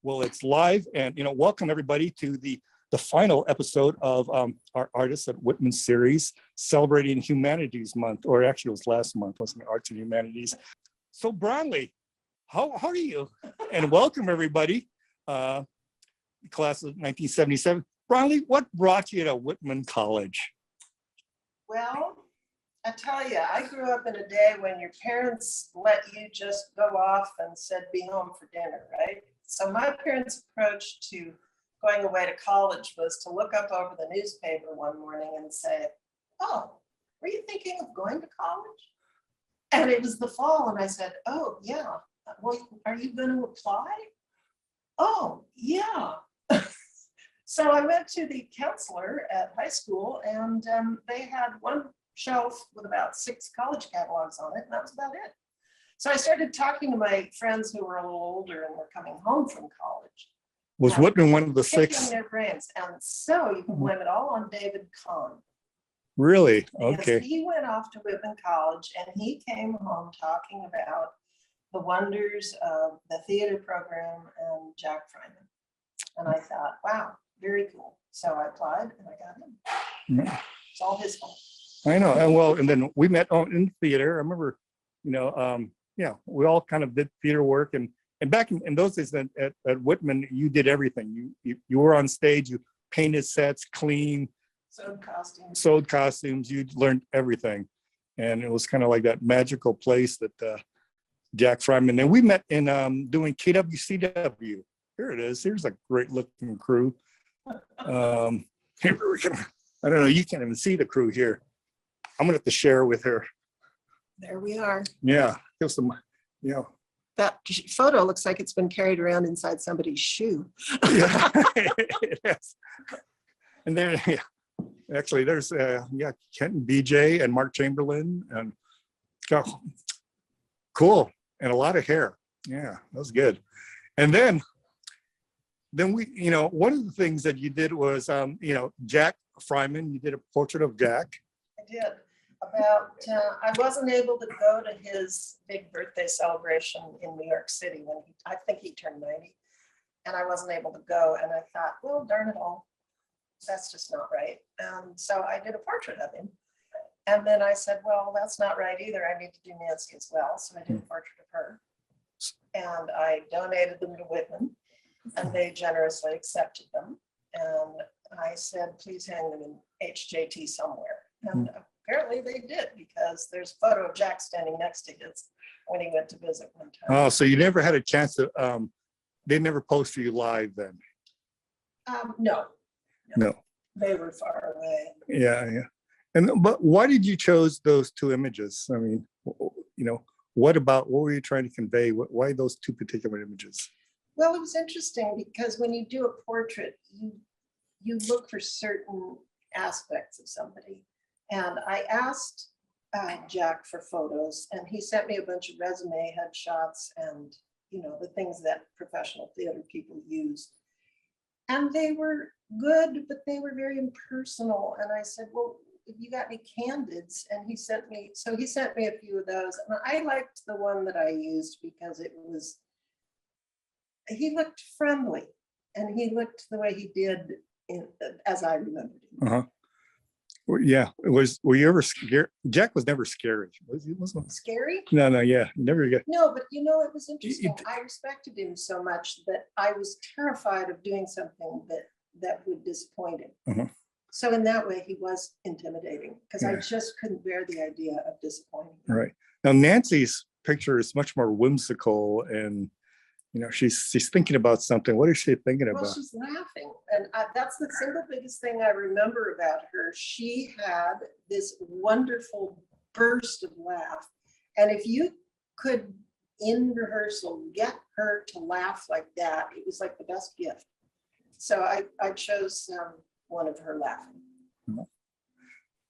Well, it's live, and welcome everybody to the final episode of our Artists at Whitman series, celebrating Humanities Month, or actually it was last month, wasn't it? Arts and Humanities. So, Bronle, how are you? And welcome everybody, class of 1977. Bronle, what brought you to Whitman College? Well, I tell you, I grew up in a day when your parents let you just go off and said, be home for dinner, right? So my parents' approach to going away to college was to look up over the newspaper one morning and say, oh, were you thinking of going to college? And it was the fall, and I said, oh, yeah. Well, are you going to apply? Oh, yeah. So I went to the counselor at high school, and they had one shelf with about 6 college catalogs on it, and that was about it. So I started talking to my friends who were a little older and were coming home from college. Was Whitman one of the picking 6? Their brains. And so you can blame it all on David Kahn. Really? Because Okay. he went off to Whitman College and he came home talking about the wonders of the theater program and Jack Fryman. And I thought, wow, very cool. So I applied and I got him. Yeah. It's all his fault. I know. And well, and then we met in theater. I remember, we all kind of did theater work, and back in those days at Whitman, you did everything. You were on stage, you painted sets, cleaned, sewed costumes. You learned everything, and it was kind of like that magical place that Jack Fryman. And we met in doing KWCW. Here it is. Here's a great looking crew. Here we can. I don't know. You can't even see the crew here. I'm gonna have to share with her. There we are. Yeah, here's some. That photo looks like it's been carried around inside somebody's shoe. Yeah, yes. And then, actually, there's Kent and BJ and Mark Chamberlain, and cool, and a lot of hair. Yeah, that was good. And then we, one of the things that you did was, Jack Fryman. You did a portrait of Jack. I did. I wasn't able to go to his big birthday celebration in New York City when I think he turned 90, and I wasn't able to go. And I thought, well, darn it all, that's just not right. And so I did a portrait of him. And then I said, well, that's not right either. I need to do Nancy as well. So I did a portrait of her, and I donated them to Whitman, and they generously accepted them. And I said, please hang them in HJT somewhere. And apparently they did, because there's a photo of Jack standing next to his when he went to visit one time. Oh, so you never had a chance to, they never posted you live then? No. They were far away. Yeah. But why did you chose those 2 images? I mean, what were you trying to convey? Why those 2 particular images? Well, it was interesting because when you do a portrait, you look for certain aspects of somebody. And I asked Jack for photos, and he sent me a bunch of resume headshots and, the things that professional theater people use. And they were good, but they were very impersonal. And I said, well, have you got any candids? And he sent me a few of those. And I liked the one that I used because he looked friendly, and he looked the way he did as I remembered him. Uh-huh. Well, yeah, were you ever scared? Jack was never scary. He wasn't Scary? No, yeah, never get. No, but it was interesting. I respected him so much that I was terrified of doing something that would disappoint him. Uh-huh. So in that way, he was intimidating, because I just couldn't bear the idea of disappointing him. Right. Now, Nancy's picture is much more whimsical, and she's thinking about something. What is she thinking about? Well, she's laughing. And that's the single biggest thing I remember about her. She had this wonderful burst of laugh. And if you could, in rehearsal, get her to laugh like that, it was like the best gift. So I chose one of her laughing.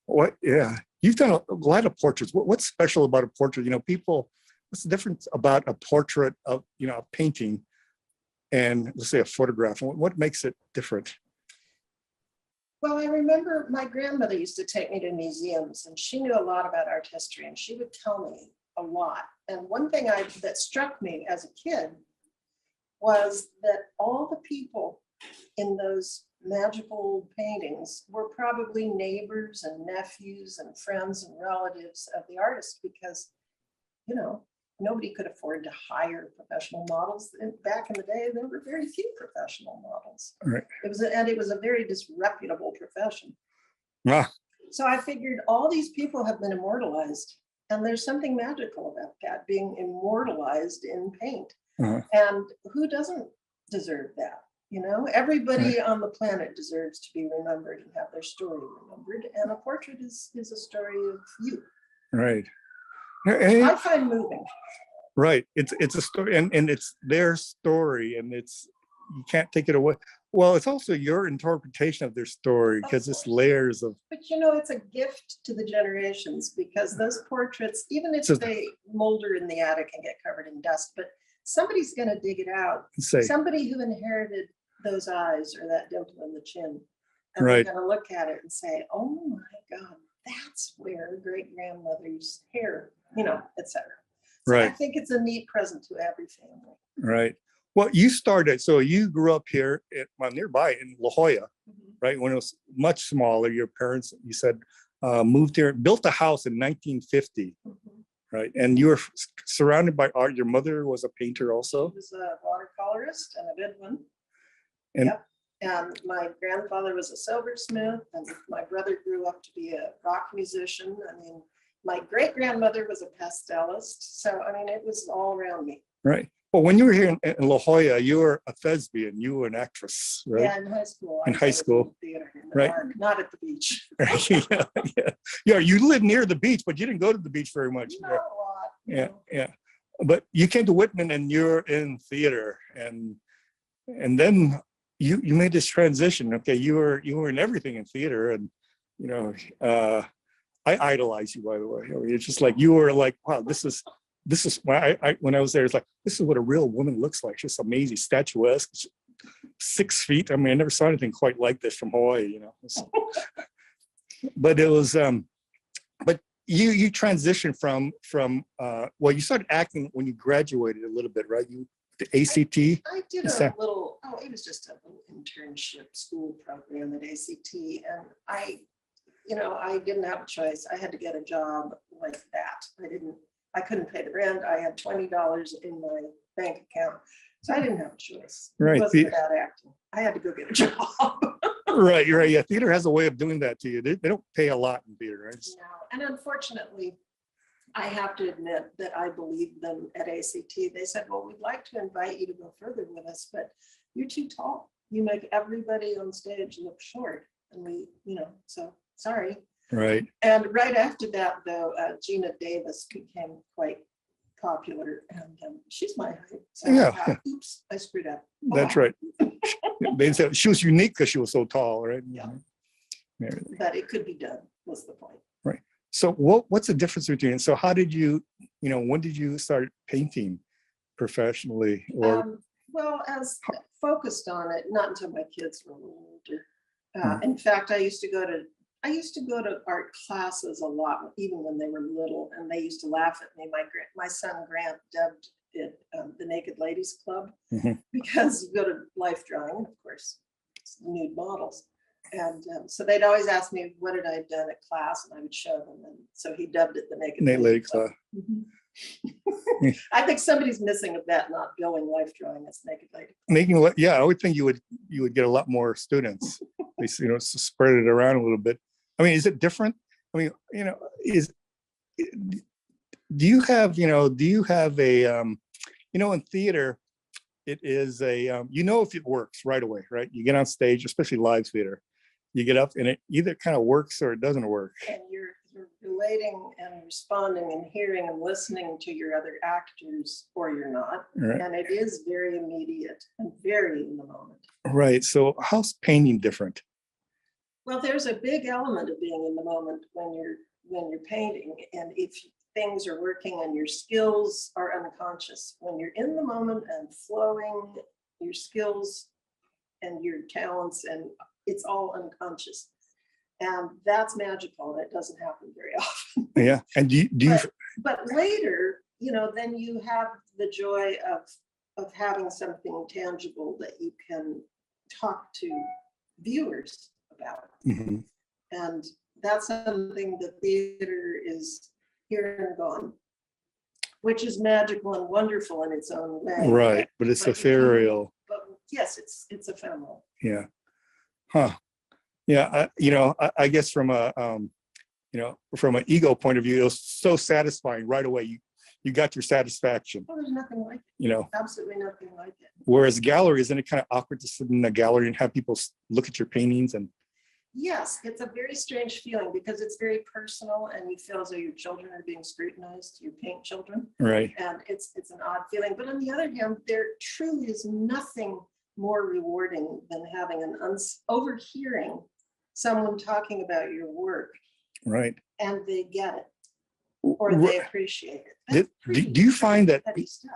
What? Yeah. You've done a lot of portraits. What's special about a portrait? What's the difference about a portrait of, a painting and, let's say, a photograph? What makes it different? Well, I remember my grandmother used to take me to museums, and she knew a lot about art history, and she would tell me a lot. And one thing that struck me as a kid was that all the people in those magical paintings were probably neighbors and nephews and friends and relatives of the artist, because, you know, nobody could afford to hire professional models. And back in the day, there were very few professional models. Right. It was a very disreputable profession. Ah, So I figured all these people have been immortalized, and there's something magical about that, being immortalized in paint. uh, And who doesn't deserve that? You know, everybody on the planet deserves to be remembered and have their story remembered. And a portrait is a story of you. right. I find moving. Right. It's a story, and it's their story, and it's, you can't take it away. Well, it's also your interpretation of their story, because it's layers of. But you know, it's a gift to the generations, because those portraits, even if So- they molder in the attic and get covered in dust, but somebody's going to dig it out. Say, Somebody who inherited those eyes or that dimple in the chin. And Right. they're going to look at it and say, oh my God, that's where great grandmother's hair, you know, etc. So I Right. think it's a neat present to every family. right. Well, you started, so you grew up here well, nearby in La Jolla, right? When it was much smaller. Your parents, you said, moved here, built a house in 1950, right? And you were surrounded by art. Your mother was a painter also. She was a watercolorist and a good one. And- Yep. And my grandfather was a silversmith, and my brother grew up to be a rock musician. I mean, my great grandmother was a pastelist. So, I mean, it was all around me. Right. Well, when you were here in La Jolla, you were a thespian. You were an actress, right? Yeah, in high school. In I high was school. in theater in the Right. dark, not at the beach. yeah, yeah. Yeah, you live near the beach, but you didn't go to the beach very much. Not a lot. Yeah, no. yeah. But you came to Whitman and you're in theater, and then you made this transition. Okay, you were in everything in theater, and you know, I idolize you, by the way. I mean, it's just like you were like, wow, this is when I was there, it's like, this is what a real woman looks like. Just amazing, statuesque, 6 feet. I mean, I never saw anything quite like this from Hawaii, you know. So, but it was but you transitioned from well, you started acting when you graduated a little bit, right? You the ACT. I did Is a that- little, it was just a little internship school program at ACT. And I didn't have a choice. I had to get a job like that. I couldn't pay the rent. I had $20 in my bank account. So I didn't have a choice. Right. It wasn't about acting. I had to go get a job. Right. Yeah. Theater has a way of doing that to you. They don't pay a lot in theater, right? No. And unfortunately, I have to admit that I believed them at ACT. They said, well, we'd like to invite you to go further with us, but you're too tall. You make everybody on stage look short. And so sorry. Right. And right after that, though, Gina Davis became quite popular, and she's my height. So Yeah. I thought, oops, I screwed up. That's Oh, right. They said she was unique because she was so tall, right? Yeah. Yeah. But it could be done, was the point. So what's the difference between, so how did you, when did you start painting professionally? Or Well, as focused on it, not until my kids were a little older. In fact, I used to go to art classes a lot, even when they were little, and they used to laugh at me. My son Grant dubbed it the Naked Ladies Club, because you go to life drawing, and of course, it's nude models. And so they'd always ask me, what had I done at class? And I would show them. And so he dubbed it the Naked Lady Club. Club. I think somebody's missing a bet not billing life drawing as Naked Lady. I would think you would get a lot more students. They spread it around a little bit. I mean, is it different? I mean, do you have a in theater, it is a if it works right away, right? You get on stage, especially live theater, you get up and it either kind of works or it doesn't work. And you're relating and responding and hearing and listening to your other actors, or you're not. Right. And it is very immediate and very in the moment. Right. So how's painting different? Well, there's a big element of being in the moment when you're painting, and if things are working and your skills are unconscious, when you're in the moment and flowing, your skills and your talents, and it's all unconscious, and that's magical, and it doesn't happen very often. Yeah. And do you but later, then you have the joy of having something tangible that you can talk to viewers about. Mhm. And that's something the theater is here and gone, which is magical and wonderful in its own way. Right, but it's But ethereal. But yes, it's ephemeral. Yeah. Huh. Yeah. I guess from a, from an ego point of view, it was so satisfying right away. You got your satisfaction, Well, there's nothing like it. Absolutely nothing like it. Whereas gallery, isn't it kind of awkward to sit in a gallery and have people look at your paintings and Yes, it's a very strange feeling because it's very personal and you feel as though your children are being scrutinized, you paint children. right. And it's an odd feeling. But on the other hand, there truly is nothing more rewarding than having overhearing someone talking about your work Right. and they get it or they appreciate it. That's Do you find that, petty stuff.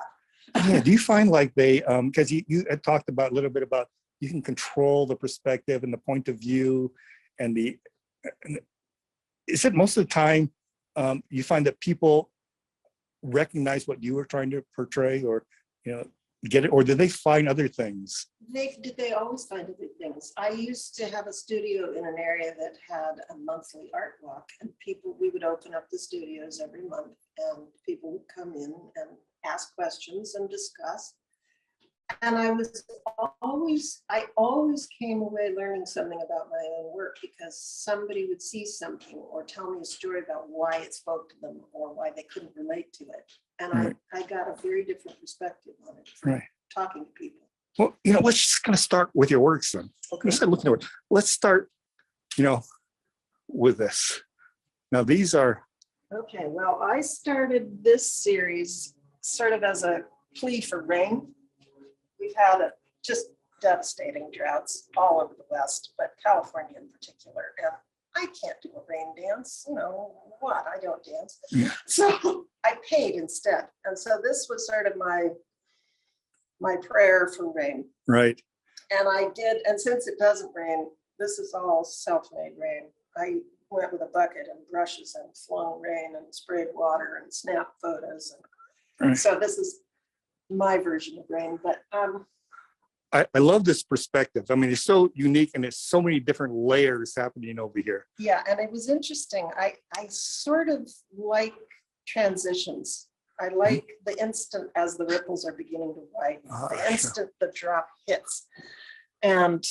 yeah, do you find like they, because you had talked about a little bit about you can control the perspective and the point of view and is it most of the time you find that people recognize what you were trying to portray or, get it, or did they find other things? They always find other things. I used to have a studio in an area that had a monthly art walk and we would open up the studios every month and people would come in and ask questions and discuss. And I always came away learning something about my own work because somebody would see something or tell me a story about why it spoke to them or why they couldn't relate to it. And right. I got a very different perspective on it from right. talking to people. Well, let's just kind of start with your works then. Okay. Let's start looking at it. Let's start, with this. Now these are. Okay, well, I started this series sort of as a plea for rain. We've had just devastating droughts all over the West, but California in particular. And I can't do a rain dance. What? I don't dance. Yeah. So I paid instead. And so this was sort of my prayer for rain. Right. And I did. And since it doesn't rain, this is all self-made rain. I went with a bucket and brushes and flung rain and sprayed water and snapped photos. And right. so this is my version of rain, but I love this perspective. I mean, it's so unique and there's so many different layers happening over here. Yeah, and it was interesting. I sort of like transitions. I like the instant as the ripples are beginning to widen, the instant the drop hits. And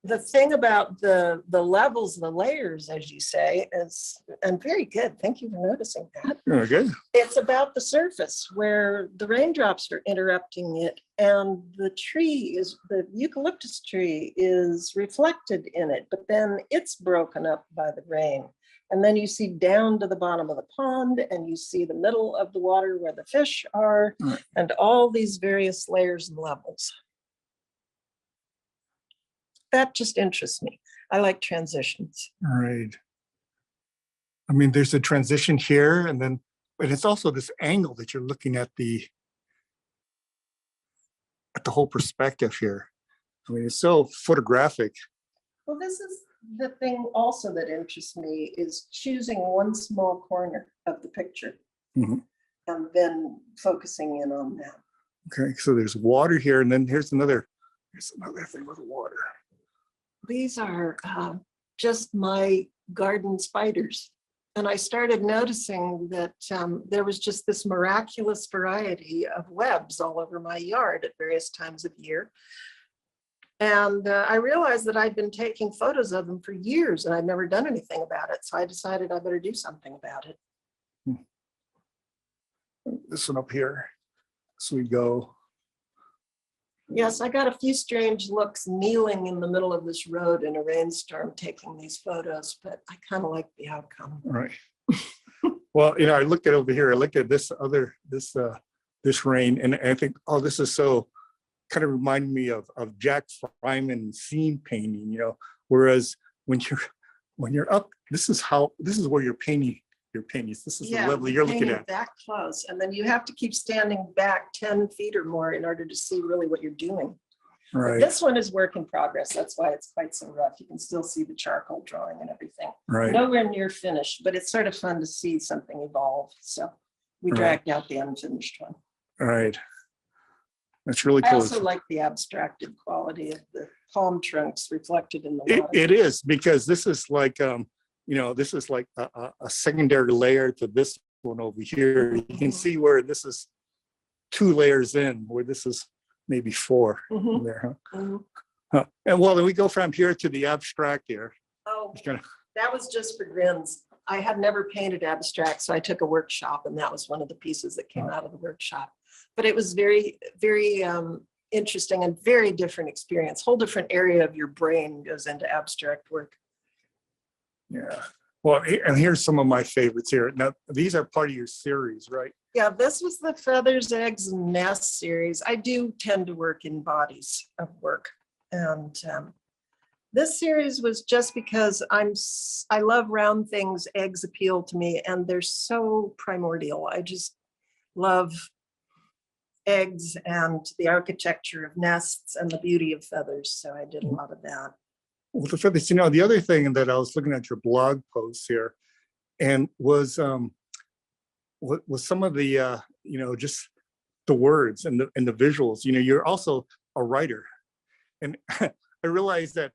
the thing about the levels, the layers, as you say, is, and very good. Thank you for noticing that. Very good. It's about the surface where the raindrops are interrupting it, and the eucalyptus tree is reflected in it, but then it's broken up by the rain. And then you see down to the bottom of the pond, and you see the middle of the water where the fish are, right. and all these various layers and levels. That just interests me. I like transitions. Right. I mean, there's a transition here, and it's also this angle that you're looking at the whole perspective here. I mean, it's so photographic. Well, this is the thing also that interests me is choosing one small corner of the picture mm-hmm. and then focusing in on that. Okay, so there's water here, and then here's another thing with water. These are just my garden spiders. And I started noticing that there was just this miraculous variety of webs all over my yard at various times of year. And I realized that I'd been taking photos of them for years and I'd never done anything about it. So I decided I better do something about it. This one up here. So we go. Yes, I got a few strange looks kneeling in the middle of this road in a rainstorm taking these photos, but I kind of like the outcome. Right. Well, I looked at over here, I looked at this rain, and I think, oh, this is so kind of reminding me of Jack Fryman scene painting, whereas when you're up, this is where you're painting your paintings. This is the level you're looking at. That close. And then you have to keep standing back 10 feet or more in order to see really what you're doing. Right. But this one is work in progress. That's why it's quite so rough. You can still see the charcoal drawing and everything. Right. Nowhere near finished, but it's sort of fun to see something evolve. So we dragged out the unfinished one. Right. It's really I cool. also like the abstracted quality of the palm trunks reflected in the It, water. it is, because this is like, this is like a secondary layer to this one over here. You can see where this is 2 layers in, where this is maybe 4 Mhm. there. Huh? Mhm. Huh. And well, then we go from here to the abstract here. Oh, It's kind of, that was just for grins. I had never painted abstract, so I took a workshop, and that was one of the pieces that came out of the workshop. But it was very, very interesting and very different experience. Whole different area of your brain goes into abstract work. yeah. Well, and here's some of my favorites here. Now, these are part of your series, right? Yeah, this was the Feathers, Eggs, and Nests series. I do tend to work in bodies of work. And this series was just because I love round things. Eggs appeal to me, and they're so primordial. I just love eggs and the architecture of nests and the beauty of feathers. So I did a lot of that. Well, the feathers, the other thing that I was looking at your blog posts here, and was some of the just the words and the visuals. You're also a writer, and I realized that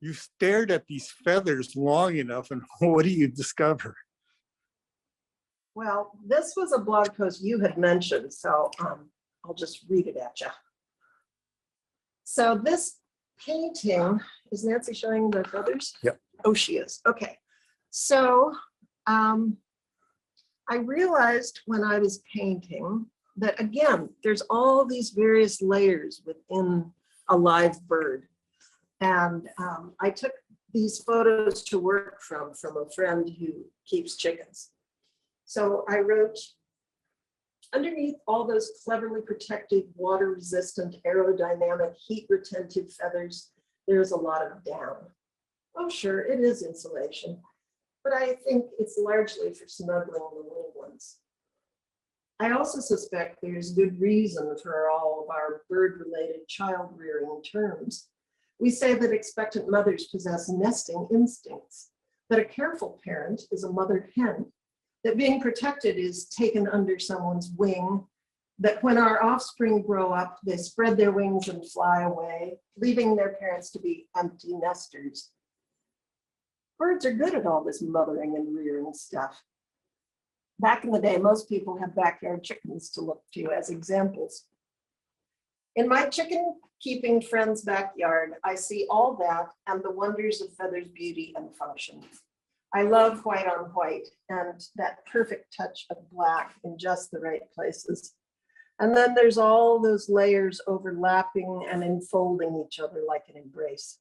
you stared at these feathers long enough, and what do you discover? Well, this was a blog post you had mentioned, so I'll just read it at you. So this painting, is Nancy showing the feathers? Yep. Oh, she is. Okay. So I realized when I was painting that, again, there's all these various layers within a live bird. And I took these photos to work from a friend who keeps chickens. So I wrote, underneath all those cleverly protected, water-resistant, aerodynamic, heat-retentive feathers, there's a lot of down. Oh, sure, it is insulation, but I think it's largely for snuggling the little ones. I also suspect there's good reason for all of our bird-related child-rearing terms. We say that expectant mothers possess nesting instincts, that a careful parent is a mother hen, that being protected is taken under someone's wing, that when our offspring grow up, they spread their wings and fly away, leaving their parents to be empty nesters. Birds are good at all this mothering and rearing stuff. Back in the day, most people had backyard chickens to look to as examples. In my chicken keeping friend's backyard, I see all that and the wonders of feathers, beauty, and function. I love white on white and that perfect touch of black in just the right places. And then there's all those layers overlapping and enfolding each other like an embrace.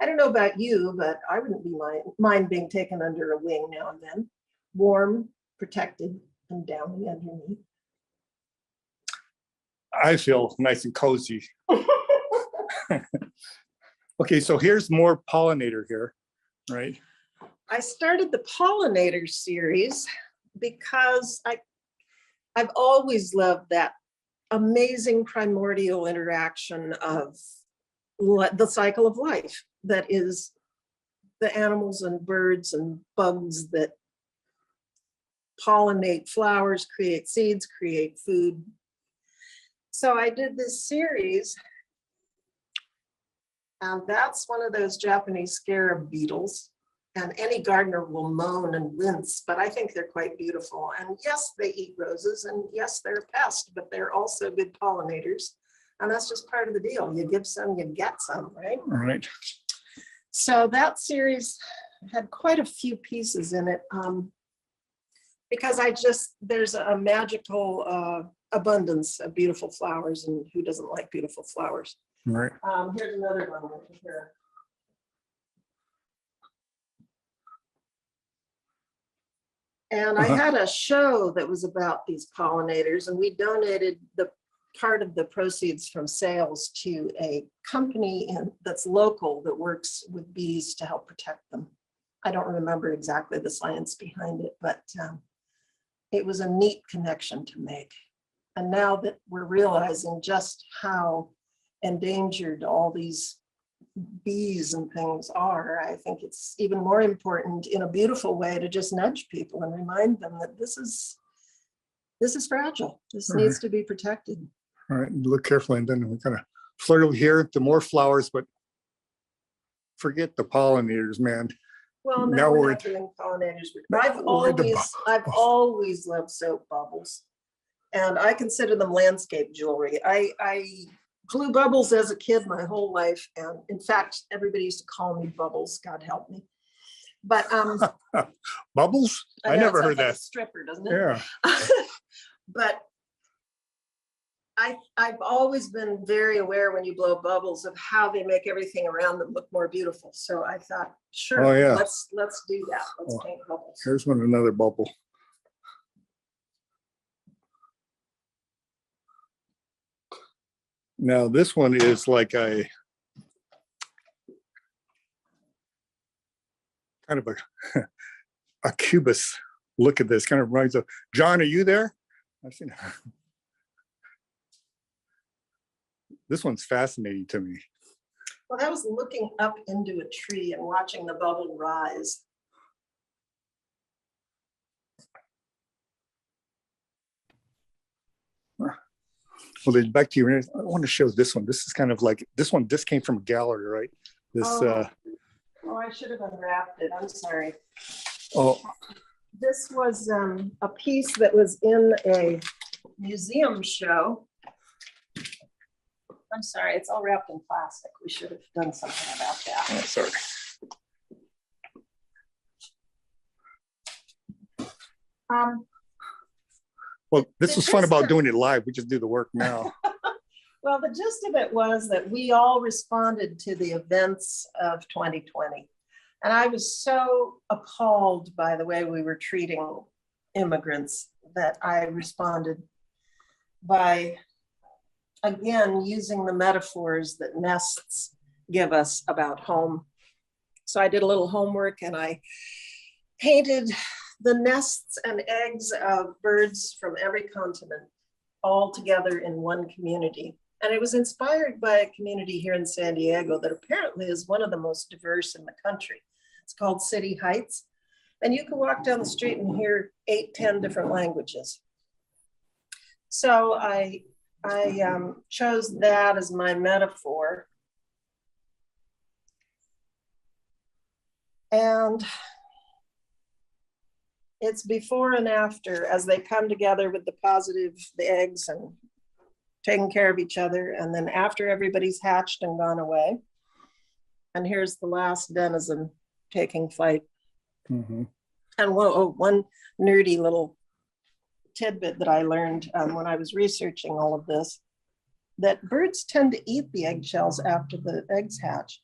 I don't know about you, but I wouldn't mind being taken under a wing now and then, warm, protected, and downy underneath. I feel nice and cozy. Okay, so here's more pollinator here, right? I started the pollinator series because I've always loved that amazing primordial interaction of the cycle of life that is the animals and birds and bugs that pollinate flowers, create seeds, create food. So I did this series, and that's one of those Japanese scarab beetles. And any gardener will moan and wince, but I think they're quite beautiful. And yes, they eat roses, and yes, they're a pest, but they're also good pollinators. And that's just part of the deal. You give some, you get some, right? All right. So that series had quite a few pieces in it because there's a magical abundance of beautiful flowers, and who doesn't like beautiful flowers? All right. Here's another one right here. And I had a show that was about these pollinators, and we donated the part of the proceeds from sales to a company that's local that works with bees to help protect them. I don't remember exactly the science behind it, but it was a neat connection to make. And now that we're realizing just how endangered all these bees and things are, I think it's even more important in a beautiful way to just nudge people and remind them that this is fragile. This needs to be protected. All right, look carefully, and then we kind of flirt over here to more flowers, but forget the pollinators, man. Well, Now now we're we're not doing pollinators. we're at the I've always loved soap bubbles, and I consider them landscape jewelry. I blew bubbles as a kid my whole life, and in fact, everybody used to call me Bubbles. God help me. But Bubbles? I know, never it sounds heard like a that. stripper, doesn't it? Yeah. But I've always been very aware when you blow bubbles of how they make everything around them look more beautiful. So I thought, sure, Oh, yeah. let's do that. Let's paint bubbles. Here's another bubble. Now this one is like a kind of a cubist. Look at this, kind of reminds of John. Are you there? I've seen this one's fascinating to me. Well, I was looking up into a tree and watching the bubble rise. Well, then back to you. I want to show this one. This is kind of like this one. This came from a gallery, right? This. Oh, I should have unwrapped it. I'm sorry. Oh. This was a piece that was in a museum show. I'm sorry, it's all wrapped in plastic. We should have done something about that. Oh, sorry. Well, this was fun about doing it live. We just do the work now. Well, the gist of it was that we all responded to the events of 2020. And I was so appalled by the way we were treating immigrants that I responded by, again, using the metaphors that nests give us about home. So I did a little homework and I painted the nests and eggs of birds from every continent all together in one community. And it was inspired by a community here in San Diego that apparently is one of the most diverse in the country. It's called City Heights. And you can walk down the street and hear 8-10 different languages. So I chose that as my metaphor. And it's before and after as they come together with the positive, the eggs and taking care of each other. And then after everybody's hatched and gone away. And here's the last denizen taking flight. Mm-hmm. And one nerdy little tidbit that I learned when I was researching all of this, that birds tend to eat the eggshells after the eggs hatch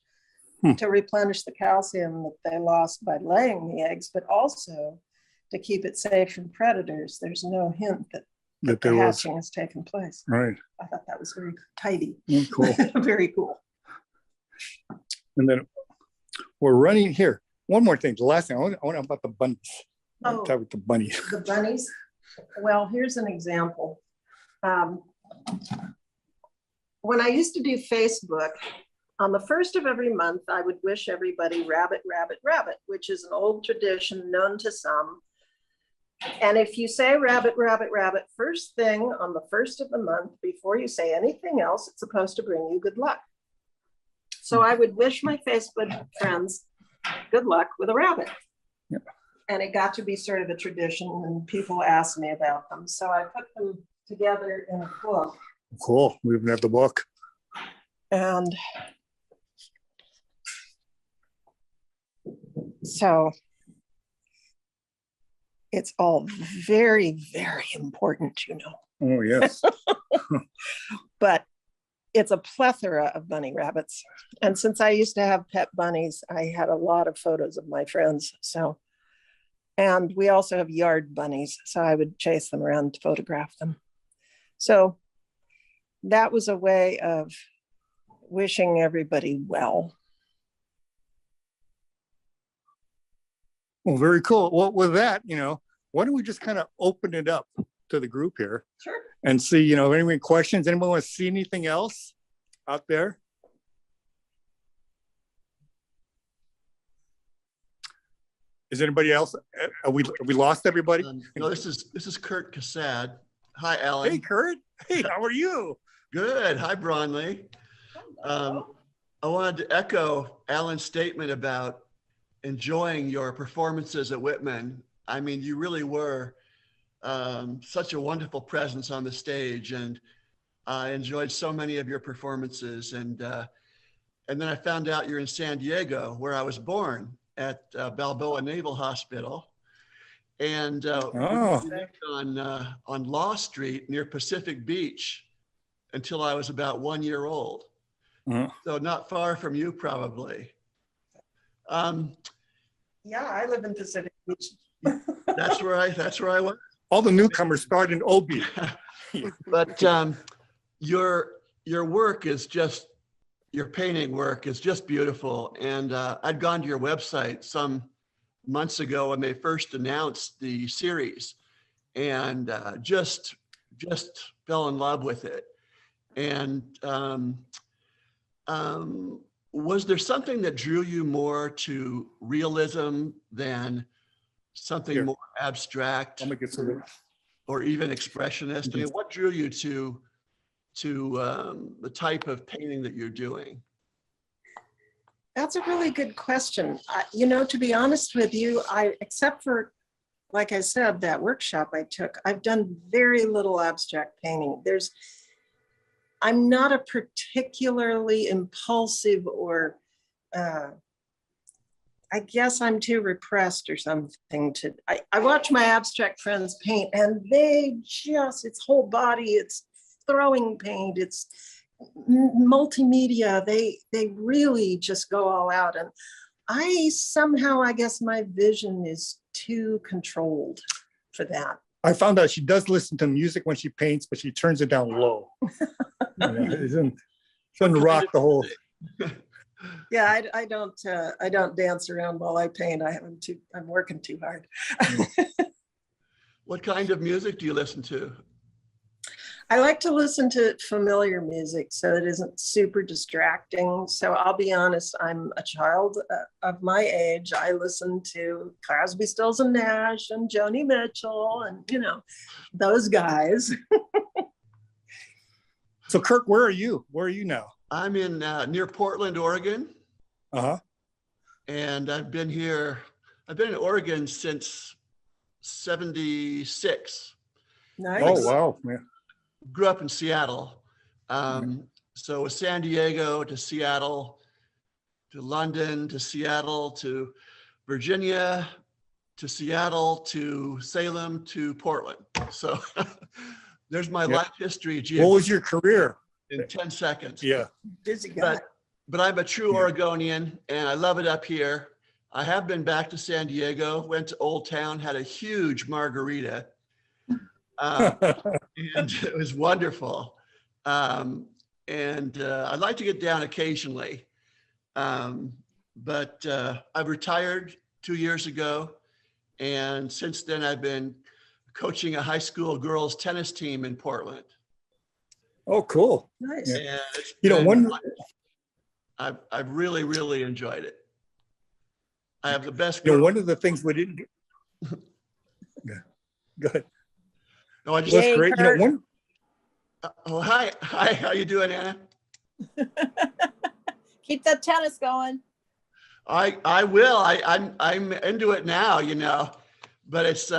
to replenish the calcium that they lost by laying the eggs, but also to keep it safe from predators. There's no hint that the hatching has taken place. Right. I thought that was very tidy. Cool. Very cool. And then we're running here. One more thing. The last thing I want to know about the bunnies. Oh, talk with the bunnies. The bunnies. Well, here's an example. When I used to do Facebook, on the first of every month, I would wish everybody rabbit, rabbit, rabbit, which is an old tradition known to some. And if you say rabbit, rabbit, rabbit, first thing on the first of the month, before you say anything else, it's supposed to bring you good luck. So I would wish my Facebook friends good luck with a rabbit. Yep. And it got to be sort of a tradition and people asked me about them. So I put them together in a book. Cool. We even have the book. And so it's all very, very important, you know. Oh, yes. But it's a plethora of bunny rabbits. And since I used to have pet bunnies, I had a lot of photos of my friends. So, and we also have yard bunnies. So I would chase them around to photograph them. So that was a way of wishing everybody well. Well, very cool. Well, with that, why don't we just kind of open it up to the group here? Sure. And see, any questions? Anyone want to see anything else out there? Is anybody else? Have we lost everybody? No, this is Kurt Cassad. Hi, Alan. Hey, Kurt. Hey, how are you? Good. Hi, Bronle. I wanted to echo Alan's statement about enjoying your performances at Whitman. I mean, you really were such a wonderful presence on the stage, and I enjoyed so many of your performances. And then I found out you're in San Diego, where I was born at Balboa Naval Hospital. And Oh, we lived on Law Street near Pacific Beach until I was about 1 year old. So not far from you, probably. Yeah, I live in Pacific Beach. That's where I was. all the newcomers start in Obie. But your work is just, your painting work is just beautiful. And I'd gone to your website some months ago when they first announced the series, and just fell in love with it. And was there something that drew you more to realism than something Here. more abstract I'll make it so that or even expressionist? I mean, what drew you to the type of painting that you're doing? That's a really good question. To be honest with you, except for, like I said, that workshop I took, I've done very little abstract painting. I'm not a particularly impulsive or I guess I'm too repressed or something I watch my abstract friends paint, and it's whole body, it's throwing paint, it's multimedia. They really just go all out. And I guess my vision is too controlled for that. I found out she does listen to music when she paints, but she turns it down low. It doesn't rock the whole. Yeah, I don't dance around while I paint. I'm working too hard. What kind of music do you listen to? I like to listen to familiar music so it isn't super distracting. So I'll be honest, I'm a child of my age. I listen to Crosby, Stills and Nash and Joni Mitchell and, those guys. So Kirk, where are you? Where are you now? I'm in near Portland, Oregon. Uh-huh. And I've been in Oregon since 76. Nice. Oh, wow. Yeah. Grew up in Seattle. So it was San Diego to Seattle, to London, to Seattle, to Virginia, to Seattle, to Salem, to Portland. So there's my life history. What was your career? In 10 seconds. Yeah. Busy guy. But I'm a true Oregonian, and I love it up here. I have been back to San Diego, went to Old Town, had a huge margarita. And it was wonderful. And I'd like to get down occasionally. But I retired 2 years ago. And since then, I've been coaching a high school girls tennis team in Portland. Oh, cool. Nice. Yeah. And I've really, really enjoyed it. I have the best. One of the things we didn't. Good. No, I just. That's great. Oh, hi. How you doing, Anna? Keep that tennis going. I will. I'm into it now, but it's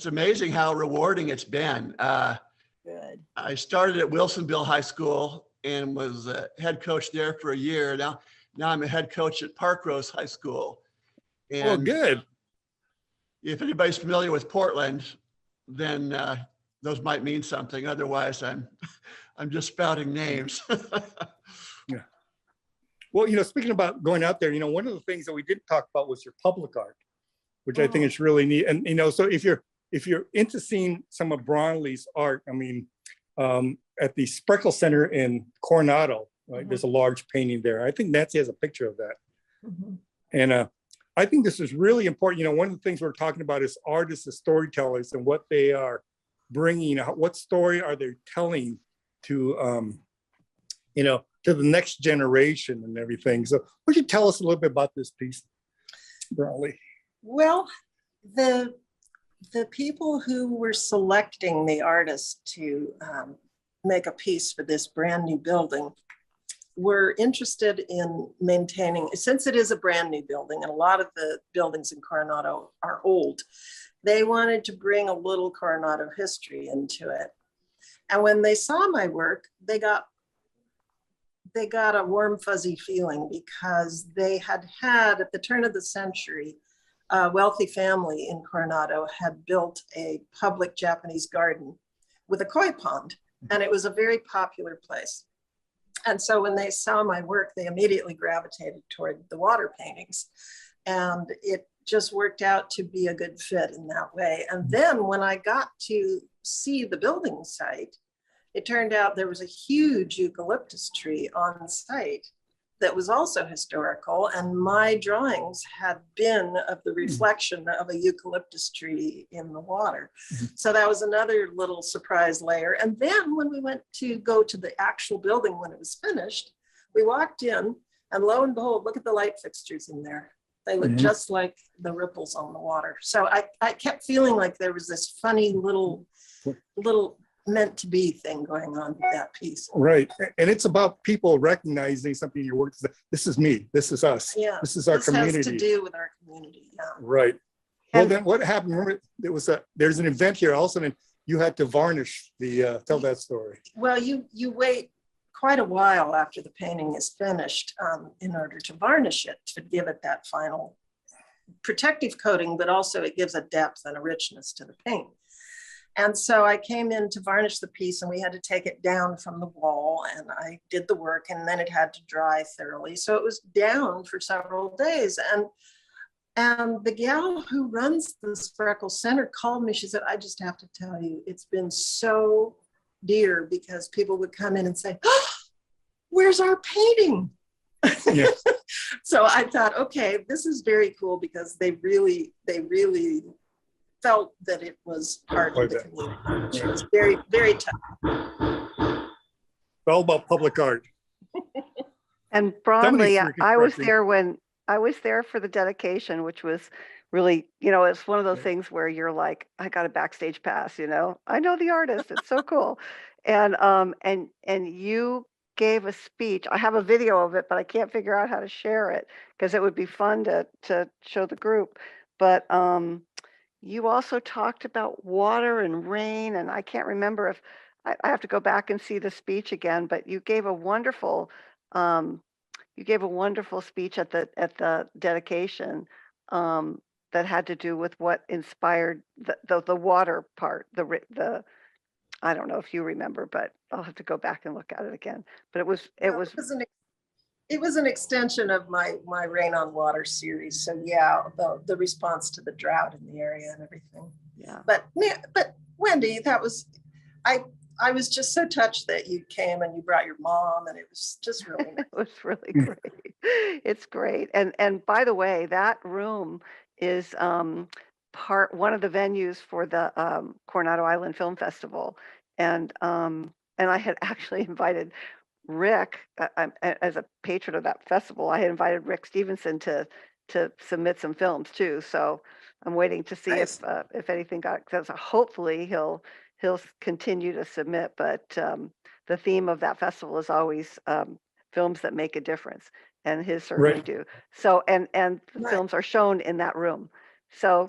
amazing how rewarding it's been. Good. I started at Wilsonville High School and was a head coach there for a year. Now I'm a head coach at Parkrose High School. And Oh, good. if anybody's familiar with Portland, then those might mean something. Otherwise, I'm just spouting names. Yeah. Well, speaking about going out there, one of the things that we didn't talk about was your public art, which I think is really neat. And so if you're into seeing some of Bronle's art, at the Spreckle Center in Coronado, right, there's a large painting there. I think Nancy has a picture of that. And I think this is really important. One of the things we're talking about is artists as storytellers and what they are bringing. What story are they telling to, to the next generation and everything. So would you tell us a little bit about this piece, Bronle? Well, the people who were selecting the artists to make a piece for this brand new building, were interested in maintaining, since it is a brand new building and a lot of the buildings in Coronado are old, they wanted to bring a little Coronado history into it. And when they saw my work, they got a warm, fuzzy feeling because they had at the turn of the century, a wealthy family in Coronado had built a public Japanese garden with a koi pond, and it was a very popular place. And so when they saw my work, they immediately gravitated toward the water paintings. And it just worked out to be a good fit in that way. And then when I got to see the building site, it turned out there was a huge eucalyptus tree on site that was also historical. And my drawings had been of the reflection of a eucalyptus tree in the water. So that was another little surprise layer. And then when we went to go to the actual building when it was finished, we walked in and lo and behold, look at the light fixtures in there. They look just like the ripples on the water. So I kept feeling like there was this funny little meant to be thing going on with that piece. Right. And it's about people recognizing something in your work. This is me. This is us. Yeah. This is our community. This has to do with our community. Yeah. Right. Well, then what happened? Remember, there's an event here also, and you had to varnish the, tell that story. Well, you wait quite a while after the painting is finished in order to varnish it, to give it that final protective coating, but also it gives a depth and a richness to the paint. And so I came in to varnish the piece and we had to take it down from the wall, and I did the work and then it had to dry thoroughly. So it was down for several days. And the gal who runs the Freckle Center called me. She said, I just have to tell you, it's been so dear because people would come in and say, oh, where's our painting? Yeah. So I thought, okay, this is very cool because they really felt that it was part of the community. It was very, very tough. All about public art. And Bronle, freaking I was correctly. there when I was there for the dedication, which was really, it's one of those things where you're like, I got a backstage pass, I know the artist. It's so cool. And you gave a speech. I have a video of it, but I can't figure out how to share it because it would be fun to show the group. But you also talked about water and rain, and I can't remember if I have to go back and see the speech again, but you gave a wonderful speech at the dedication that had to do with what inspired the water part, the I don't know if you remember, but I'll have to go back and look at it again. But it was an extension of my Rain on Water series. So yeah, the response to the drought in the area and everything. Yeah. But Wendy, I was just so touched that you came and you brought your mom, and it was just really nice. It was really great. It's great. And by the way, that room is one of the venues for the Coronado Island Film Festival. And I had actually invited Rick, as a patron of that festival, I had invited Rick Stevenson to submit some films too. So I'm waiting to see Nice. if anything got, because hopefully he'll continue to submit. But the theme of that festival is always films that make a difference, and his certainly Right. do. So and the Right. films are shown in that room. So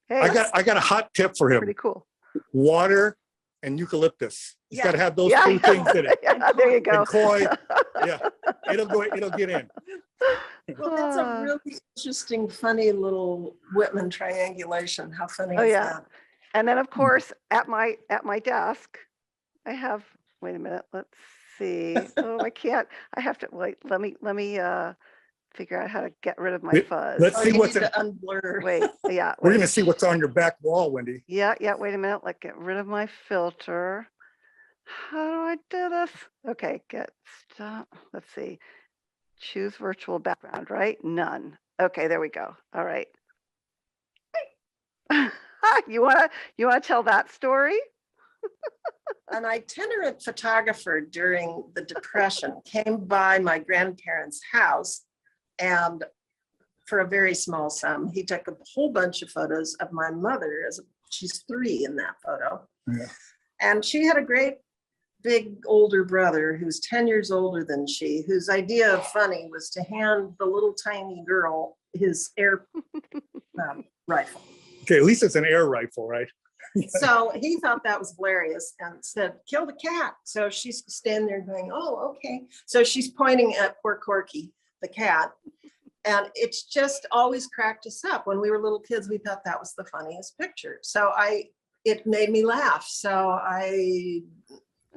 hey, I got a hot tip for him. pretty cool. Water and eucalyptus. He's Yeah. got to have those Yeah. two things in it. Yeah, there you go. And koi. Yeah. It'll get in. Well, that's a really interesting, funny little Whitman triangulation. How funny Oh, is yeah. that? And then of course at my desk, I have, wait a minute, let's see. Oh, I can't, I have to wait, let me figure out how to get rid of my fuzz. Let's Oh, see you what's need in. to unblur. Wait, yeah. We're wait. going to see what's on your back wall, Wendy. Yeah, wait a minute. Like, get rid of my filter. How do I do this? Okay, stop. Let's see. Choose virtual background, right? None. Okay, there we go. All right. You wanna tell that story? An itinerant photographer during the Depression came by my grandparents' house, and for a very small sum, he took a whole bunch of photos of my mother. She's 3 in that photo. Yeah. And she had a great big older brother who's 10 years older than she, whose idea of funny was to hand the little tiny girl his air rifle. Okay, at least it's an air rifle, right? So he thought that was hilarious and said, kill the cat. So she's standing there going, oh, okay. So she's pointing at poor Corky, the cat. And it's just always cracked us up. When we were little kids, we thought that was the funniest picture. So it made me laugh. So I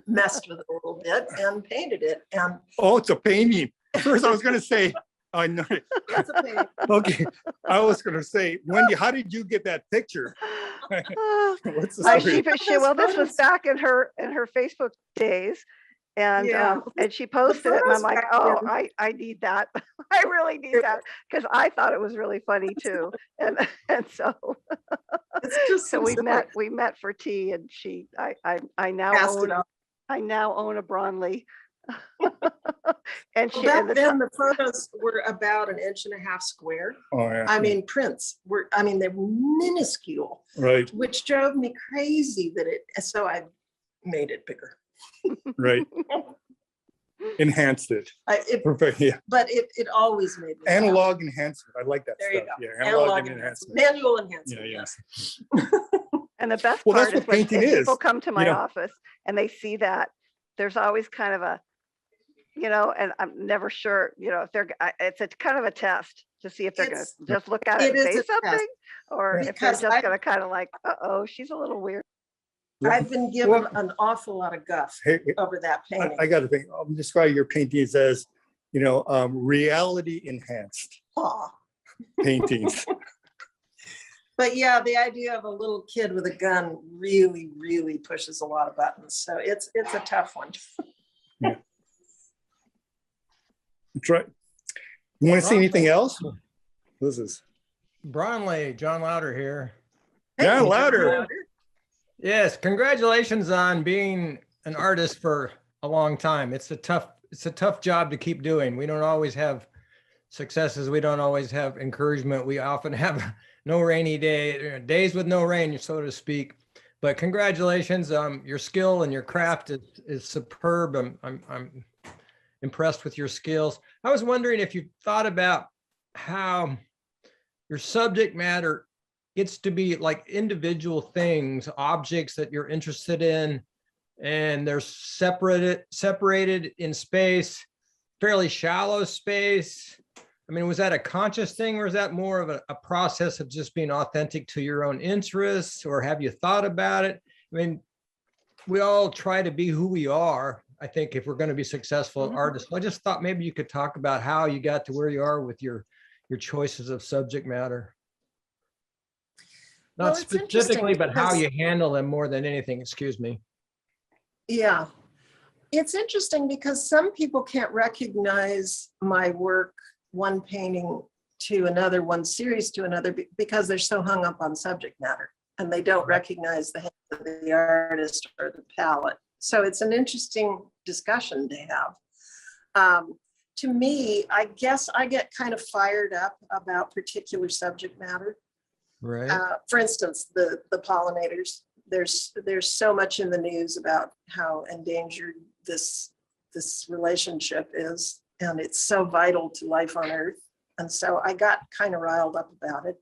messed with it a little bit and painted it. And Oh, it's a painting. First, I was going to say, I know. it's a painting. Okay, I was going to say, Wendy, how did you get that picture? What's the story? Well, this was back in her Facebook days, and Yeah. and she posted it, and I'm photos like, back oh, then- I need that. I really need that because I thought it was really funny too, and so It's just so we silly. met for tea, and I now Passed it own on. a Bronle, and Well, she back and the then the photos were about 1.5 inches square. Oh, yeah. I mean, prints were, they were minuscule, Right, which drove me crazy so I made it bigger. right. Enhanced it. Perfect, yeah. But it always made me laugh. Analog enhancement. I like that There you stuff. go. Yeah, Analog enhancement, manual enhancement. Yeah, yeah. yes. And the best Well, that's part is what when painting if is, people come to my know. office and they see that, there's always kind of a, and I'm never sure, if it's a kind of a test to see if they're going It's- to just look at it it and is say a test. something, or if they're Because just going to kind of like, uh-oh, she's a little weird. I've been given an awful lot of guff Hey, over that painting. I got to think. I'll describe your paintings as, reality enhanced Aw. paintings. But yeah, the idea of a little kid with a gun really, really pushes a lot of buttons. So it's a tough one. Try. You want to see anything else? This is Bronle, John Louder here. Yeah, louder. Yes, congratulations on being an artist for a long time. It's a tough job to keep doing. We don't always have successes. We don't always have encouragement. We often have no rainy days with no rain, so to speak. But congratulations. Your skill and your craft is superb. I'm impressed with your skills. I was wondering if you thought about how your subject matter gets to be like individual things, objects that you're interested in, and they're separated in space, fairly shallow space. I mean, was that a conscious thing, or is that more of a process of just being authentic to your own interests, or have you thought about it? I mean, we all try to be who we are, I think, if we're going to be successful artists. So I just thought maybe you could talk about how you got to where you are with your choices of subject matter. Well, Not it's interesting specifically, but how because- you handle them more than anything. Excuse me. Yeah. It's interesting because some people can't recognize my work, one painting to another, one series to another, because they're so hung up on subject matter and they don't recognize the hand of the artist or the palette. So it's an interesting discussion to have. To me, I guess I get kind of fired up about particular subject matter. Right. For instance, the pollinators. There's so much in the news about how endangered this relationship is, and it's so vital to life on Earth. And so I got kind of riled up about it.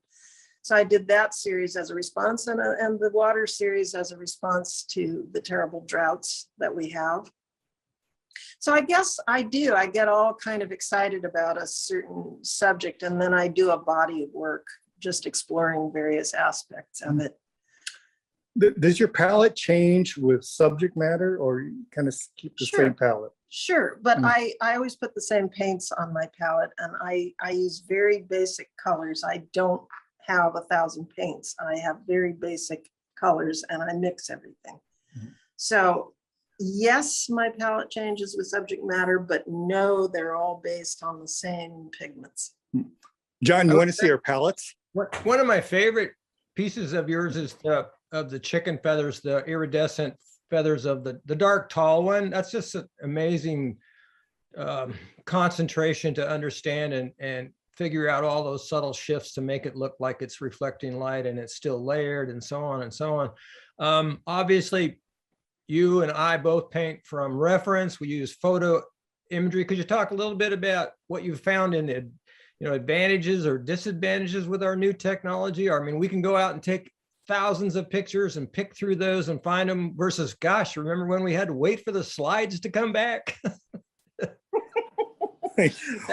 So I did that series as a response, and the water series as a response to the terrible droughts that we have. So I guess I get all kind of excited about a certain subject, and then I do a body of work just exploring various aspects of it. Does your palette change with subject matter, or you kind of keep the Sure. same palette? Sure, but Mm. I always put the same paints on my palette, and I use very basic colors. I don't have 1,000 paints. I have very basic colors, and I mix everything. Mhm. So yes, my palette changes with subject matter, but no, they're all based on the same pigments. John, you want to see our palettes? One of my favorite pieces of yours is of the chicken feathers, the iridescent feathers of the dark tall one. That's just an amazing concentration to understand and figure out all those subtle shifts to make it look like it's reflecting light and it's still layered and so on and so on. Obviously, you and I both paint from reference. We use photo imagery. Could you talk a little bit about what you found in the, advantages or disadvantages with our new technology? I mean, we can go out and take thousands of pictures and pick through those and find them versus, gosh, remember when we had to wait for the slides to come back?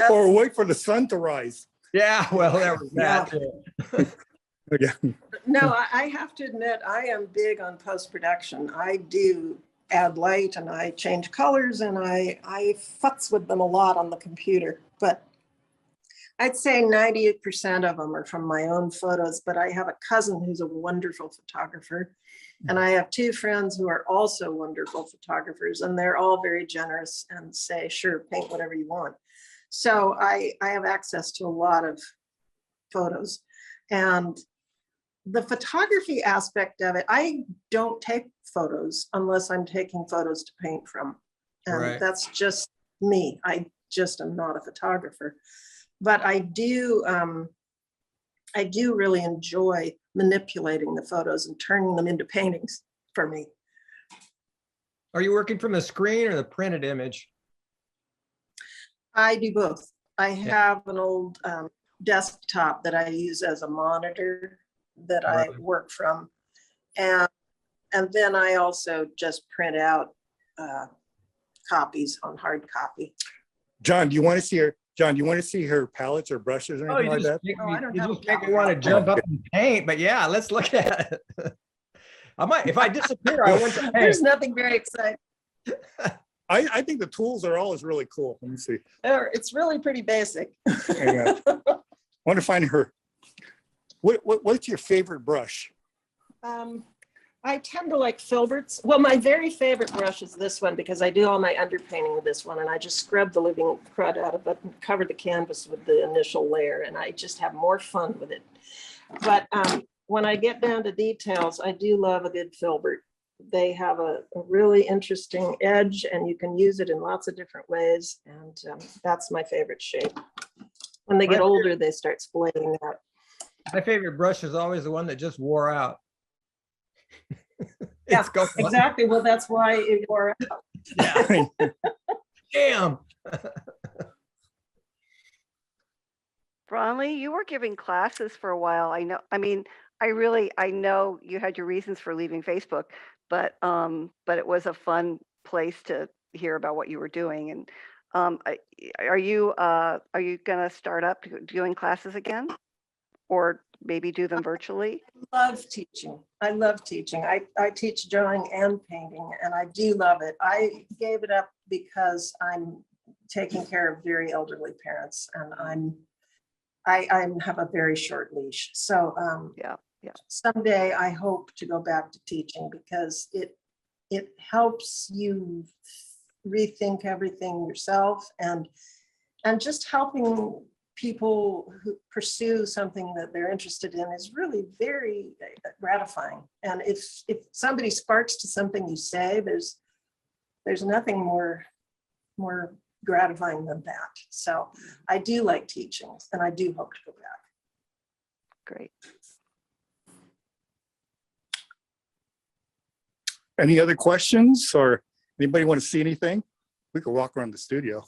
Or wait for the sun to rise. Yeah, well, there was that. Yeah. No, I have to admit, I am big on post-production. I do add light and I change colors and I futz with them a lot on the computer. But I'd say 98% of them are from my own photos, but I have a cousin who's a wonderful photographer. And I have two friends who are also wonderful photographers, and they're all very generous and say, sure, paint whatever you want. So I have access to a lot of photos. And the photography aspect of it, I don't take photos unless I'm taking photos to paint from. And Right. that's just me. I just am not a photographer. But I do really enjoy manipulating the photos and turning them into paintings for me. Are you working from the screen or the printed image? I do both. I have an old desktop that I use as a monitor that I Right. work from. And then I also just print out copies on hard copy. John, do you want to see her? John, do you want to see her palettes or brushes or Oh, anything you like just that? make Oh, me, I don't you have just a make me palette. want to jump up and paint, but yeah, let's look at it. I might, if I disappear, I want to paint. There's nothing very exciting. I think the tools are always really cool. Let me see. It's really pretty basic. I want to find her. What's your favorite brush? I tend to like filberts. Well, my very favorite brush is this one because I do all my underpainting with this one, and I just scrub the living crud out of it and cover the canvas with the initial layer, and I just have more fun with it. But when I get down to details, I do love a good filbert. They have a really interesting edge, and you can use it in lots of different ways, and that's my favorite shape. When they get older, they start splaying out. My favorite brush is always the one that just wore out. Yeah, It's going- exactly. Well, that's why it wore out. Yeah. Damn. Bronle, you were giving classes for a while. I know, I mean, I know you had your reasons for leaving Facebook, but it was a fun place to hear about what you were doing. And are you gonna start up doing classes again? Or maybe do them virtually? Love teaching. I love teaching. I teach drawing and painting, and I do love it. I gave it up because I'm taking care of very elderly parents, and I have a very short leash. So Yeah. someday I hope to go back to teaching because it helps you rethink everything yourself, and just helping people who pursue something that they're interested in is really very gratifying. And if somebody sparks to something you say, there's nothing more gratifying than that. So I do like teaching, and I do hope to go back. Great. Any other questions, or anybody want to see anything? We could walk around the studio.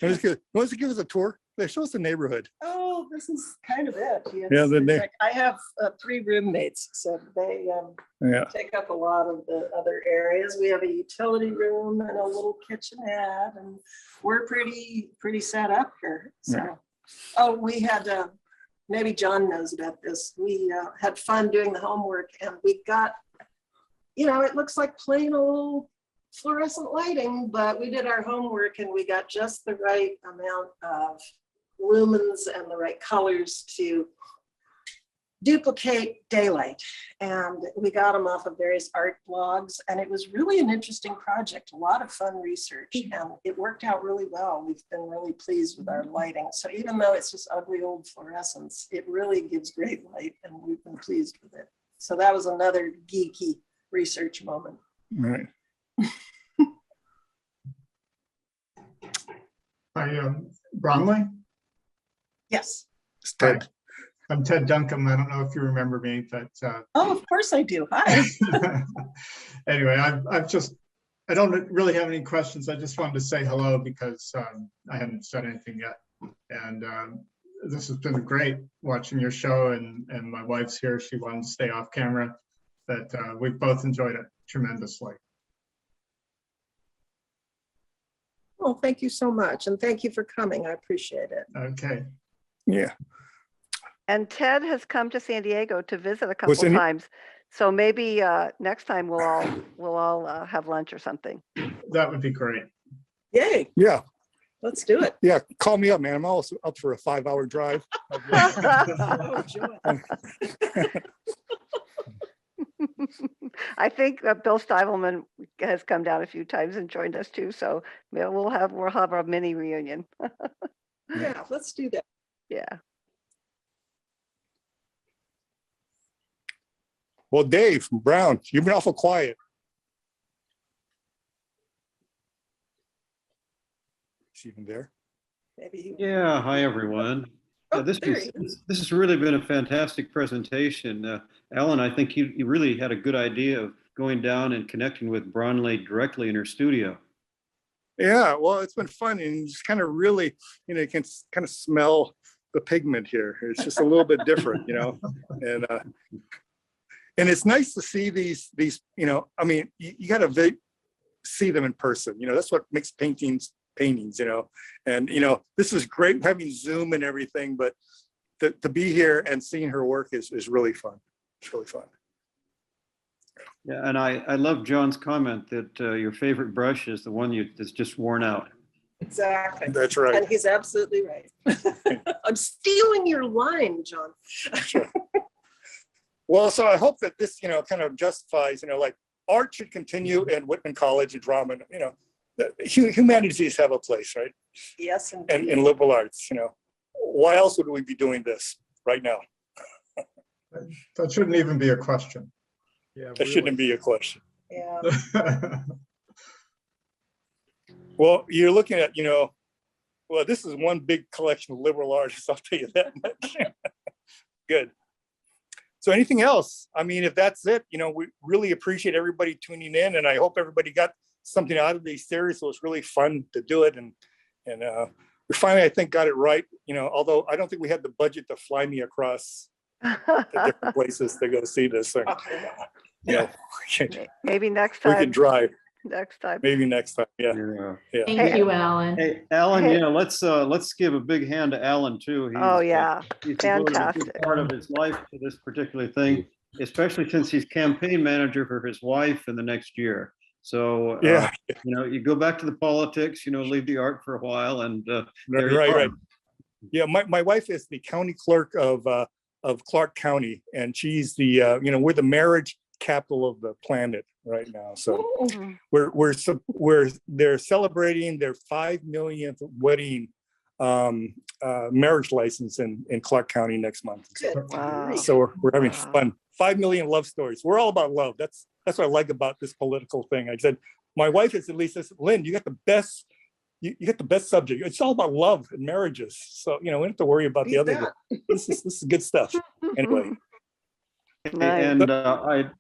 Want to give us a tour? Show us the neighborhood. Oh, this is kind of it. Yeah, I have 3 roommates, so they Yeah. take up a lot of the other areas. We have a utility room and a little kitchenette, and we're pretty set up here. So, Yeah. Oh, we had maybe John knows about this. We had fun doing the homework, and we got, it looks like plain old fluorescent lighting, but we did our homework and we got just the right amount of lumens and the right colors to duplicate daylight. And we got them off of various art blogs, and it was really an interesting project, a lot of fun research, and it worked out really well. We've been really pleased with our lighting. So even though it's just ugly old fluorescence, it really gives great light, and we've been pleased with it. So that was another geeky research moment. All right. Hi, Bronle. Yes. It's Ted. I'm Ted Duncombe. I don't know if you remember me, but Oh, of course I do. Hi. anyway, I don't really have any questions. I just wanted to say hello because I hadn't said anything yet. And this has been great watching your show, and my wife's here. She wanted to stay off camera, but we've both enjoyed it tremendously. Well, thank you so much. And thank you for coming. I appreciate it. Okay. Yeah. And Ted has come to San Diego to visit a Was couple any- times. So maybe next time we'll all have lunch or something. That would be great. Yay. Yeah. Let's do it. Yeah. Call me up, man. I'm also up for a 5-hour drive. Oh, joy. I think Bill Stivelman has come down a few times and joined us too. So we'll have a mini reunion. Yeah, let's do that. Yeah. Well, Dave Brown, you've been awful quiet. Is he even there? Maybe. Yeah, hi everyone. Oh, This there he this has really been a fantastic presentation. Alan, I think you really had a good idea of going down and connecting with Bronle directly in her studio. Yeah, well, it's been fun, and you just kind of really, you can kind of smell the pigment here. It's just a little bit different, and it's nice to see these, I mean, you got to see them in person. That's what makes paintings, and this is great having Zoom and everything, but to be here and seeing her work is really fun. It's really fun. Yeah, and I love John's comment that your favorite brush is the one that's just worn out. Exactly. That's right. And he's absolutely right. I'm stealing your line, John. Well, so I hope that this, kind of justifies, like art should continue in Whitman College and drama, humanities have a place, right? Yes, And indeed. in liberal arts, why else would we be doing this right now? That shouldn't even be a question. Yeah, That shouldn't be a question. Yeah. Well, you're looking at, well, this is one big collection of liberal artists, I'll tell you that much. Good. So anything else? I mean, if that's it, we really appreciate everybody tuning in, and I hope everybody got something out of these series. So it's really fun to do it. And we finally, I think, got it right, although I don't think we had the budget to fly me across the different places to go see this. So, Maybe next we time. could drive. Next time. Maybe next time. Yeah. Yeah. Thank you, Alan. Hey, Alan, Hey. let's give a big hand to Alan too. Oh, yeah. He's devoted a Fantastic. big part of his life to this particular thing, especially since he's campaign manager for his wife in the next year. So, Yeah. you go back to the politics, leave the art for a while, and there you Right. are. Right. Yeah. My wife is the county clerk of Clark County, and she's the, we're the marriage capital of the planet right now. So they're celebrating their 5 millionth wedding marriage license in Clark County next month. Wow. So we're having Wow. fun. 5 million love stories. We're all about love. That's what I like about this political thing. I said, my wife is at least says, Lynn, you got the best. You get the best subject. It's all about love and marriages. So we don't have to worry about the other. This is good stuff. Anyway. Nice. And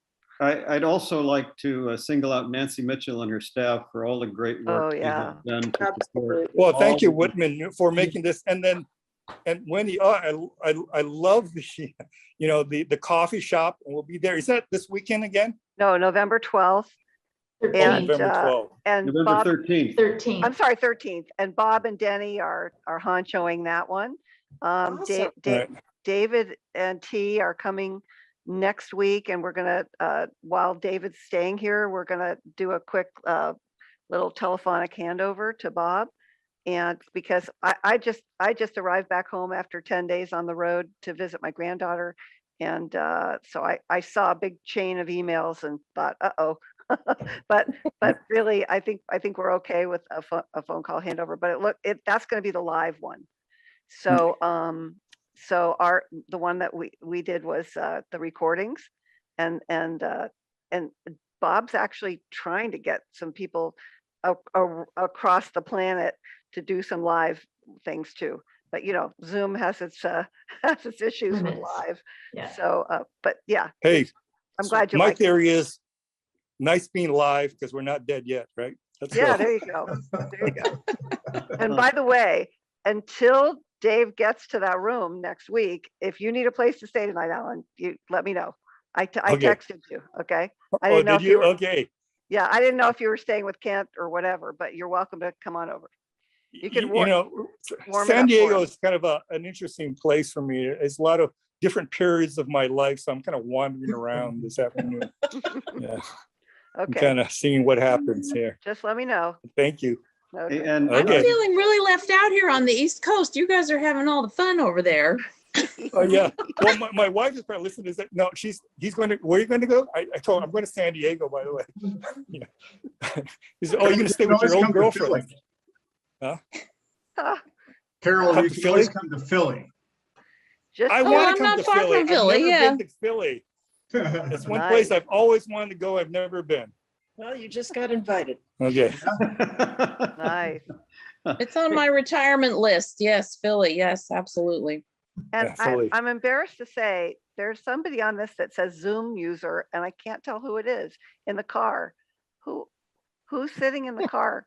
I'd also like to single out Nancy Mitchell and her staff for all the great work Oh, they yeah. have done to support. Absolutely. Well, thank all you, the- Whitman, for making this. And Wendy, I love the coffee shop, and we'll be there. Is that this weekend again? No, November 12th. 13th. And, November 12th. And November Bob, 13th. 13th. I'm sorry, 13th. And Bob and Denny are honchoing that one. Awesome. Right. David and T are coming next week, and we're gonna, while David's staying here, we're gonna do a quick little telephonic handover to Bob. And because I just arrived back home after 10 days on the road to visit my granddaughter. And so I saw a big chain of emails and thought, uh-oh. but really, I think we're okay with a phone call handover. But that's going to be the live one. So so the one that we did was the recordings, and Bob's actually trying to get some people across the planet to do some live things too. but Zoom has its has its issues with Limits. live. Yeah. So, but yeah, Hey, I'm glad you my like it. theory is nice being live because we're not dead yet, right? Let's Yeah, go. there you go. There you go. And by the way, until Dave gets to that room next week, if you need a place to stay tonight, Alan, you let me know. I Okay. texted you, okay? I Oh, didn't know did if you you? were, Okay. yeah, I didn't know if you were staying with Kent or whatever, but you're welcome to come on over. You can You know, warm it San up for Diego him. is kind of an interesting place for me. It's a lot of different periods of my life, so I'm kind of wandering around this afternoon. Yeah, I'm Okay, kind of seeing what happens here. just let me know. Thank you. Okay. And Okay. I'm feeling really left out here on the East Coast. You guys are having all the fun over there. Oh yeah. Well, my wife is probably listening to this. No, he's going to. Where are you going to go? I told him I'm going to San Diego. By the way. Yeah. He said, "Oh, you're going to stay with your Always old come to girlfriend." Philly. Ah, Carol, Come you to can always Philly? come to Philly. just I Oh, want I'm to come not to far Philly. from Philly, I've never yeah. been to Philly. It's one Nice. place I've always wanted to go. I've never been. Well, you just got invited. Okay. nice. It's on my retirement list. Yes, Philly. Yes, absolutely. And Yeah, Philly. I'm embarrassed to say there's somebody on this that says Zoom user, and I can't tell who it is in the car. Who's sitting in the car?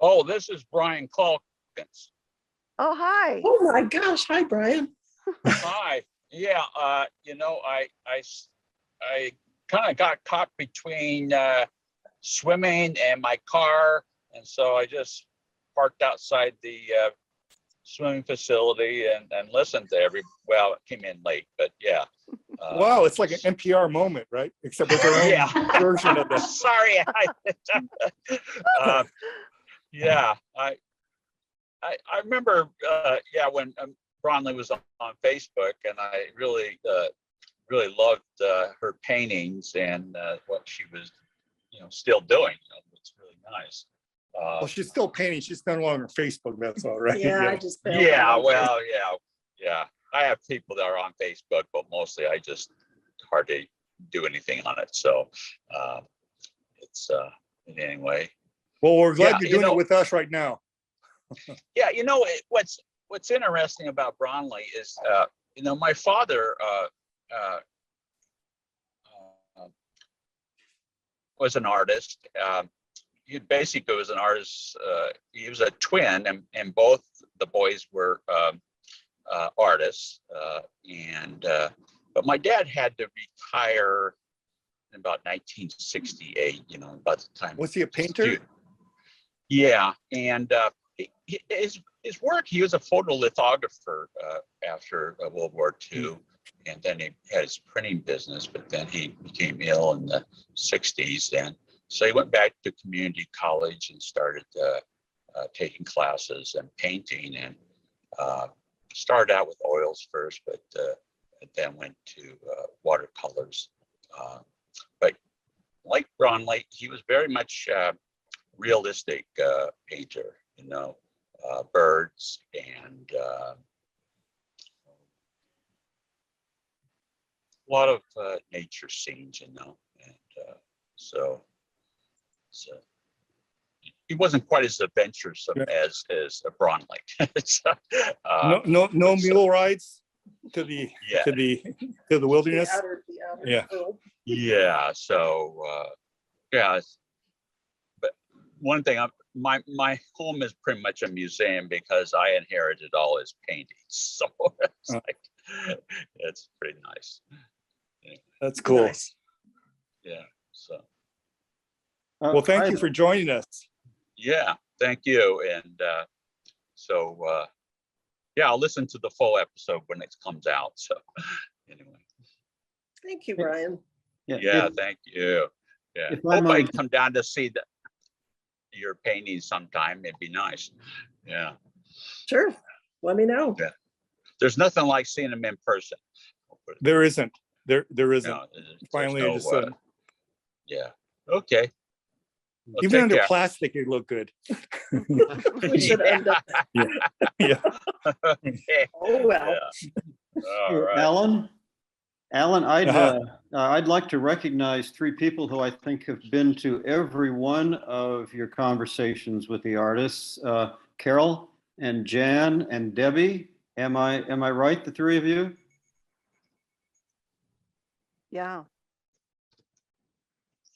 Oh, this is Brian Calkins. Oh, hi. Oh my gosh. Hi, Brian. Hi. Yeah, I kind of got caught between swimming and my car, and so I just parked outside the swimming facility and listened to well, it came in late, but yeah. Wow, it's like an NPR moment, right? Except with their own Yeah. version of that. Sorry. Yeah, I remember, when Bronle was on Facebook, and I really loved her paintings and what she was, still doing. It's really nice. Well, she's still painting. She's no longer on Facebook. That's all right. Yeah, I just. bailed Yeah, out. well, yeah. I have people that are on Facebook, but mostly I just hardly do anything on it. So it's anyway. Well, we're glad Yeah, you're doing it with us right now. Yeah, what's interesting about Bronle is, my father was an artist. He basically was an artist. He was a twin, and both the boys were artists. But my dad had to retire in about 1968. About the time. Was he a painter? Yeah, and his work. He was a photolithographer after World War II, and then he had his printing business. But then he became ill in the 60s, and so he went back to community college and started taking classes and painting, and started out with oils first, but then went to watercolors. But like Bronle, he was very much realistic painter, birds and a lot of nature scenes, and so he wasn't quite as adventuresome as Bronle. No mule rides to the Yeah. to the wilderness. The outer Yeah. world. Yeah. So but one thing, my home is pretty much a museum because I inherited all his paintings. So it's pretty nice. That's cool. Nice. Yeah. So Well, thank you for joining us. yeah, thank you. And I'll listen to the full episode when it comes out. So anyway. Thank you, Brian. Yeah, thank you. Yeah. If I Hope I might- come down to see your paintings sometime. It'd be nice. Yeah. Sure. Let me know. Yeah. There's nothing like seeing them in person. There isn't. There isn't. No, there's Finally, no, I just said, yeah. Okay. Well, even take under care. plastic, it looked good. We should end up. Yeah. Okay. Oh, well. Yeah. All right. Alan, Uh-huh. I'd like to recognize three people who I think have been to every one of your conversations with the artists, Carol and Jan and Debbie. Am I right, the three of you? Yeah.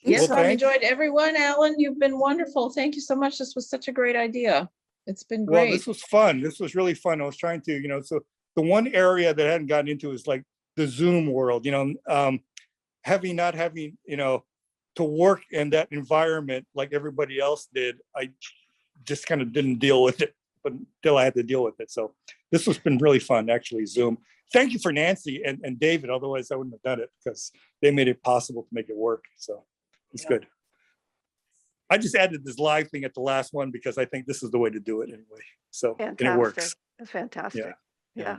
Yes, Well, I've thank- enjoyed everyone. Alan, you've been wonderful. Thank you so much. This was such a great idea. It's been Well, great. this was fun. This was really fun. I was trying to, so the one area that I hadn't gotten into is like the Zoom world, not having, to work in that environment like everybody else did. I just kind of didn't deal with it, but until I had to deal with it. So this has been really fun, actually, Zoom. Thank you for Nancy and David. Otherwise I wouldn't have done it because they made it possible to make it work. So it's good. I just added this live thing at the last one because I think this is the way to do it anyway. So and it works. Fantastic. It's fantastic. Yeah.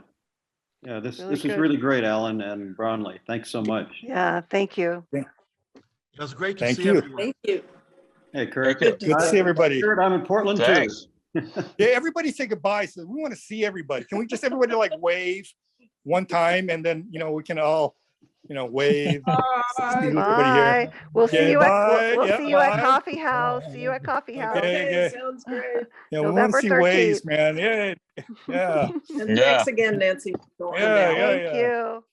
Yeah, this Really was good. really great, Alan and Bronle. Thanks so much. Yeah. Thank you. It was great to Thank see you. everyone. Thank you. Hey, Kurt. Thank you. Good to see everybody. Kurt, I'm in Portland too. Thanks. Yeah, everybody say goodbye. So we want to see everybody. Can we just everybody like wave one time and then we can all wave. See everybody here. Bye. We'll see you at bye. we'll Yeah, see you at bye. Coffee House. See you at Coffee House. Okay. Sounds great. Yeah, we want November to see 13th. waves, man. Yeah, yeah, And Yeah. thanks again, Nancy. for going Yeah, down. yeah. Thank you.